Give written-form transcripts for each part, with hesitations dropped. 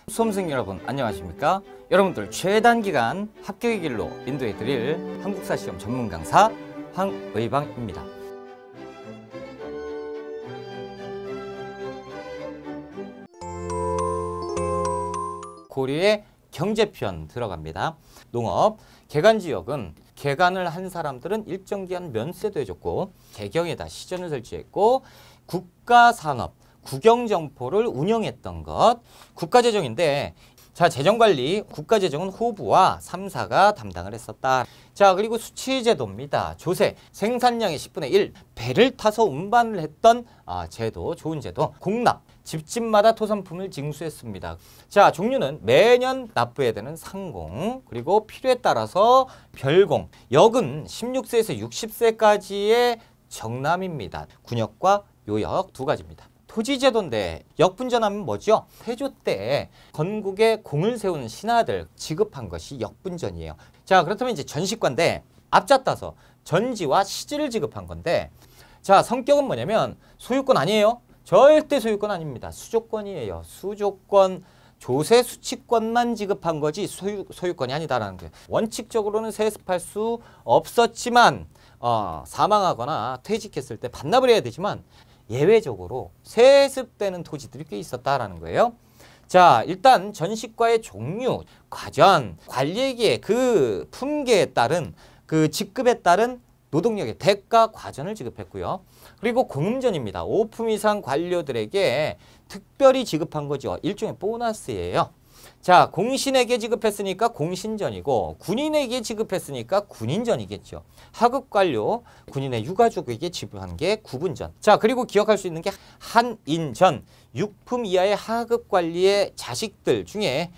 수험생 여러분 안녕하십니까? 여러분들 최단기간 합격의 길로 인도해드릴 한국사 시험 전문 강사 황의방입니다. 고려의 경제편 들어갑니다. 농업, 개간지역은 개간을 한 사람들은 일정 기간 면세도 해줬고 개경에다 시전을 설치했고 국가산업, 국영점포를 운영했던 것, 국가재정인데 자, 재정관리, 국가재정은 후부와 3사가 담당을 했었다. 자, 그리고 수치제도입니다. 조세, 생산량의 10분의 1, 배를 타서 운반을 했던 제도, 좋은 제도. 공납, 집집마다 토산품을 징수했습니다. 자, 종류는 매년 납부해야 되는 상공, 그리고 필요에 따라서 별공. 역은 16세에서 60세까지의 정남입니다. 군역과 요역 두 가지입니다. 토지제도인데 역분전하면 뭐죠? 태조 때 건국에 공을 세우는 신하들 지급한 것이 역분전이에요. 자, 그렇다면 이제 전시과인데 앞자 따서 전지와 시지를 지급한 건데 자, 성격은 뭐냐면 소유권 아니에요. 절대 소유권 아닙니다. 수조권이에요. 수조권, 조세 수치권만 지급한 거지 소유권이 아니다라는 거예요. 원칙적으로는 세습할 수 없었지만 사망하거나 퇴직했을 때 반납을 해야 되지만 예외적으로 세습되는 토지들이 꽤 있었다라는 거예요. 자, 일단 전시과의 종류, 과전, 관리에게 그 품계에 따른 그 직급에 따른 노동력의 대가 과전을 지급했고요. 그리고 공음전입니다. 5품 이상 관료들에게 특별히 지급한 거죠. 일종의 보너스예요. 자, 공신에게 지급했으니까 공신전이고 군인에게 지급했으니까 군인전이겠죠. 하급 관료, 군인의 유가족에게 지급한 게 구분전. 자, 그리고 기억할 수 있는 게 한인전, 6품 이하의 하급 관리의 자식들 중에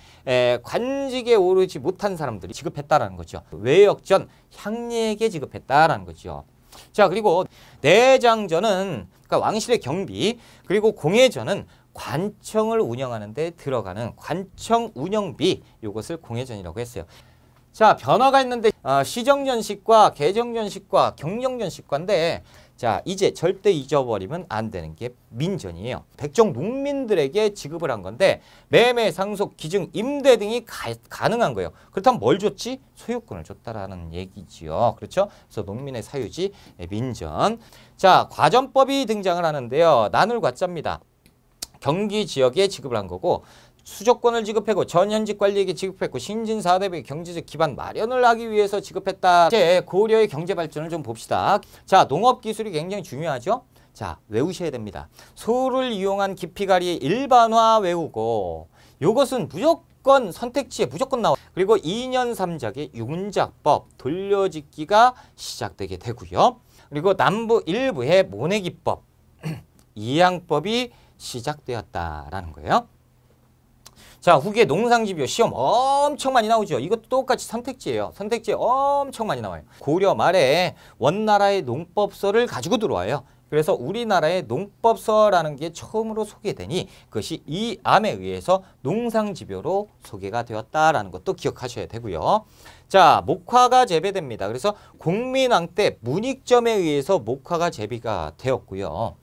관직에 오르지 못한 사람들이 지급했다라는 거죠. 외역전, 향리에게 지급했다라는 거죠. 자, 그리고 내장전은 그러니까 왕실의 경비, 그리고 공회전은 관청을 운영하는 데 들어가는 관청 운영비, 이것을 공회전이라고 했어요. 자, 변화가 있는데 시정전식과 개정전식과 경영전식과인데 자, 이제 절대 잊어버리면 안 되는 게 민전이에요. 백정 농민들에게 지급을 한 건데 매매, 상속, 기증, 임대 등이 가능한 거예요. 그렇다면 뭘 줬지? 소유권을 줬다라는 얘기지요. 그렇죠? 그래서 농민의 사유지 민전. 자, 과전법이 등장을 하는데요. 나눌과자입니다. 경기 지역에 지급을 한 거고 수조권을 지급했고 전현직 관리에게 지급했고 신진 사대부의 경제적 기반 마련을 하기 위해서 지급했다. 이제 고려의 경제 발전을 좀 봅시다. 자, 농업 기술이 굉장히 중요하죠. 자, 외우셔야 됩니다. 소를 이용한 기피가리의 일반화 외우고 이것은 무조건 선택지에 무조건 나와. 그리고 2년 3작의 유문작법 돌려짓기가 시작되게 되고요. 그리고 남부 일부의 모내기법 이양법이 시작되었다라는 거예요. 자, 후기에 농상집요 시험 엄청 많이 나오죠. 이것도 똑같이 선택지예요. 선택지에 엄청 많이 나와요. 고려 말에 원나라의 농법서를 가지고 들어와요. 그래서 우리나라의 농법서라는 게 처음으로 소개되니 그것이 이 암에 의해서 농상집요로 소개가 되었다라는 것도 기억하셔야 되고요. 자, 목화가 재배됩니다. 그래서 공민왕 때 문익점에 의해서 목화가 재배가 되었고요.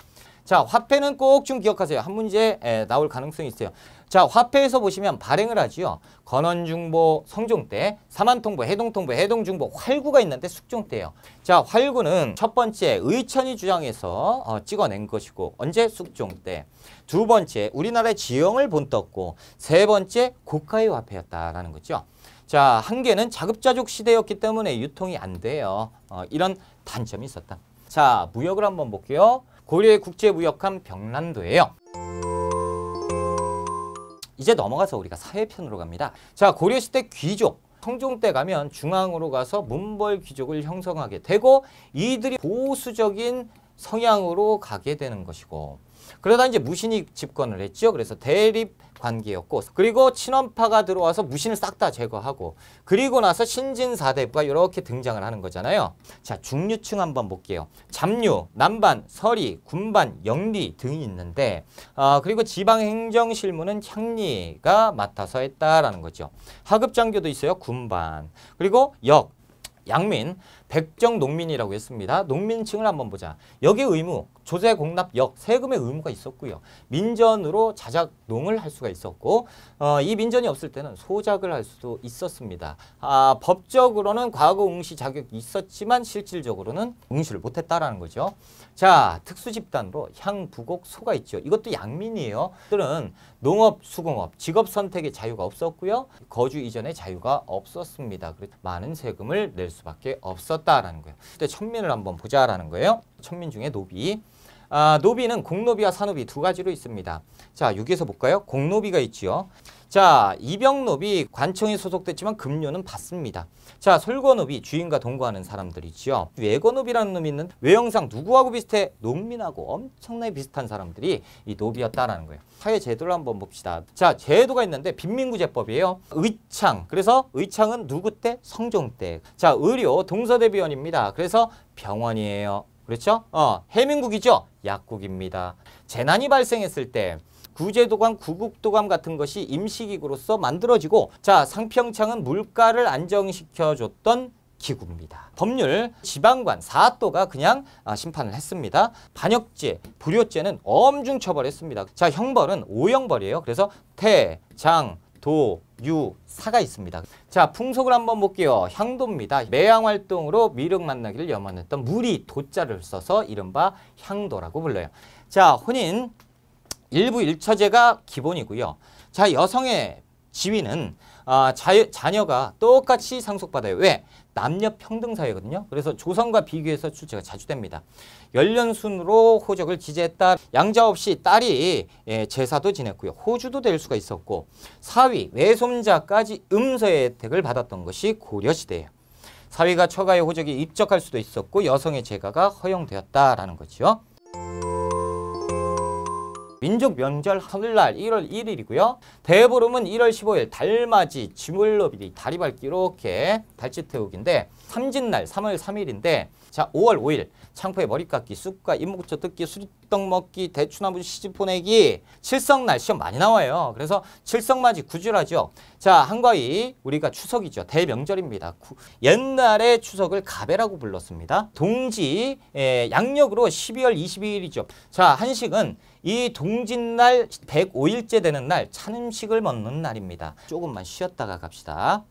자, 화폐는 꼭 좀 기억하세요. 한 문제 나올 가능성이 있어요. 자, 화폐에서 보시면 발행을 하지요. 건원중보, 성종때, 사만통보, 해동통보, 해동중보, 활구가 있는데 숙종때예요. 자, 활구는 첫 번째 의천이 주장해서 찍어낸 것이고 언제? 숙종때. 두 번째 우리나라의 지형을 본떴고 세 번째 고가의 화폐였다라는 거죠. 자, 한 개는 자급자족 시대였기 때문에 유통이 안 돼요. 이런 단점이 있었다. 자, 무역을 한번 볼게요. 고려의 국제무역함 병란도예요. 이제 넘어가서 우리가 사회편으로 갑니다. 자, 고려시대 귀족, 성종 때 가면 중앙으로 가서 문벌 귀족을 형성하게 되고 이들이 보수적인 성향으로 가게 되는 것이고 그러다 이제 무신이 집권을 했죠. 그래서 대립 관계였고 그리고 친원파가 들어와서 무신을 싹 다 제거하고 그리고 나서 신진사대부가 이렇게 등장을 하는 거잖아요. 자, 중류층 한번 볼게요. 잡류, 남반, 서리, 군반, 영리 등이 있는데 그리고 지방행정실무는 향리가 맡아서 했다라는 거죠. 하급장교도 있어요. 군반. 그리고 역. 양민, 백정 농민이라고 했습니다. 농민층을 한번 보자. 여기 의무, 조세 공납역, 세금의 의무가 있었고요. 민전으로 자작농을 할 수가 있었고 이 민전이 없을 때는 소작을 할 수도 있었습니다. 법적으로는 과거 응시 자격이 있었지만 실질적으로는 응시를 못했다라는 거죠. 자, 특수집단으로 향, 부곡, 소가 있죠. 이것도 양민이에요. 들은 농업, 수공업, 직업 선택의 자유가 없었고요. 거주 이전의 자유가 없었습니다. 그래서 많은 세금을 낼 수밖에 없었다라는 거예요. 그때 천민을 한번 보자라는 거예요. 천민 중에 노비. 노비는 공노비와 사노비 두 가지로 있습니다. 자, 여기에서 볼까요? 공노비가 있지요. 자, 이병노비 관청에 소속됐지만 급료는 받습니다. 자, 솔거노비 주인과 동거하는 사람들이지요. 외거노비라는 놈이 있는데 외형상 누구하고 비슷해? 농민하고 엄청나게 비슷한 사람들이 이 노비였다라는 거예요. 사회 제도를 한번 봅시다. 자, 제도가 있는데 빈민구제법이에요. 의창. 그래서 의창은 누구 때? 성종 때. 자, 의료 동서대비원입니다. 그래서 병원이에요. 그렇죠? 해민국이죠? 약국입니다. 재난이 발생했을 때 구제도감, 구국도감 같은 것이 임시기구로서 만들어지고 자, 상평창은 물가를 안정시켜줬던 기구입니다. 법률, 지방관, 사또가 그냥 심판을 했습니다. 반역죄, 불효죄는 엄중 처벌했습니다. 자, 형벌은 5형벌이에요. 그래서 태, 장, 도, 유, 사가 있습니다. 자, 풍속을 한번 볼게요. 향도입니다. 매양활동으로 미륵 만나기를 염원했던 무리 도자를 써서 이른바 향도라고 불러요. 자, 혼인, 일부 일처제가 기본이고요. 자, 여성의 지위는 자녀가 똑같이 상속받아요. 왜? 남녀 평등 사회거든요. 그래서 조선과 비교해서 출제가 자주 됩니다. 연년순으로 호적을 기재했다. 양자 없이 딸이 제사도 지냈고요. 호주도 될 수가 있었고 사위, 외손자까지 음서의 혜택을 받았던 것이 고려시대예요. 사위가 처가의 호적에 입적할 수도 있었고 여성의 제가가 허용되었다라는 거죠. 민족 명절 설날 1월 1일이고요. 대보름은 1월 15일, 달맞이, 지물러비리, 다리밟기 이렇게 달짓 태우기인데 삼진날 3월 3일인데 자, 5월 5일 창포에 머리 깎기, 쑥과 이목구쳐 뜯기, 수리떡 먹기, 대추나무 시집 보내기, 칠성날 시험 많이 나와요. 그래서 칠성맞이 구질하죠. 자, 한가위 우리가 추석이죠. 대명절입니다. 옛날에 추석을 가배라고 불렀습니다. 동지 양력으로 12월 22일이죠. 자, 한식은 이 동짓날 105일째 되는 날 찬음식을 먹는 날입니다. 조금만 쉬었다가 갑시다.